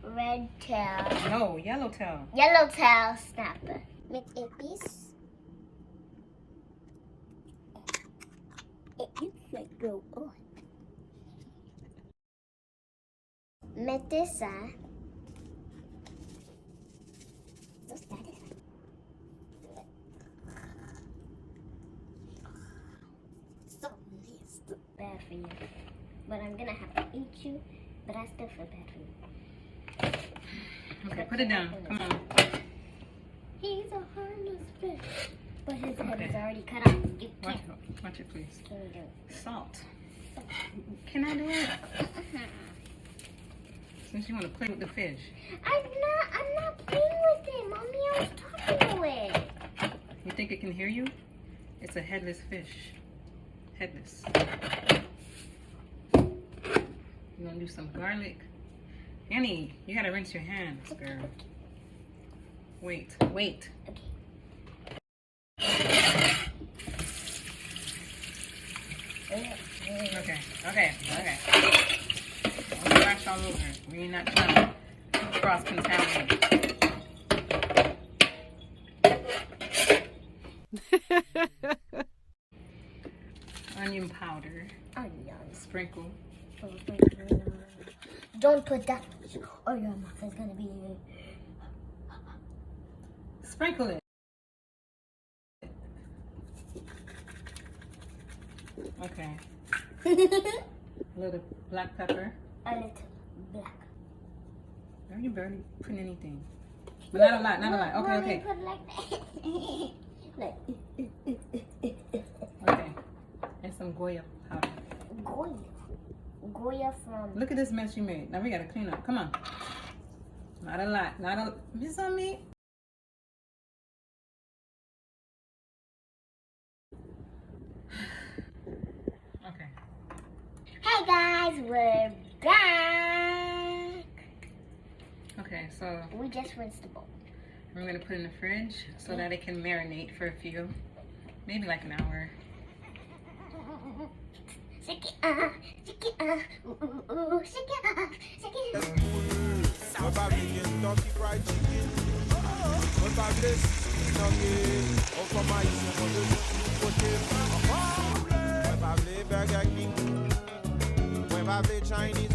red tail. No, yellowtail. Yellowtail snapper. Met ippies. It looks like go on. Metesa. So satisfying. So nasty. Bad for you. But I'm gonna have to eat you. But I still feel bad for you. Okay, put it down. Come on. He's a harmless fish. But his head Okay. is already cut off. You Watch can't. it. Watch it, please. Can you do it? Salt. Can I do it? Since you want to play with the fish. I'm not playing with it, Mommy. I was talking to it. You think it can hear you? It's a headless fish. Headless. You want to do some garlic? Annie, you got to rinse your hands, girl. Wait. Okay. Don't splash all over. We're not trying to cross-contaminate. Onion powder. Onions. Sprinkle. Don't put that or your mouth is gonna be. Sprinkle it. Okay. A little black pepper. A little black. Are you barely putting anything? But not a lot, not a lot. Okay, okay. Put like Okay. And some Goya powder. Goya from. Look at this mess you made. Now we gotta clean up. Come on. Not a lot. Not a. Miss on me. Okay. Hey guys, we're back. Okay, so We just rinsed the bowl. we're gonna put it in the fridge so that it can marinate for a few, maybe like an hour. Shake it, shake it, shake it, shake it. Kentucky Fried Chicken. What about this? Kentucky. Oh, for my What about the Burger King? What about the Chinese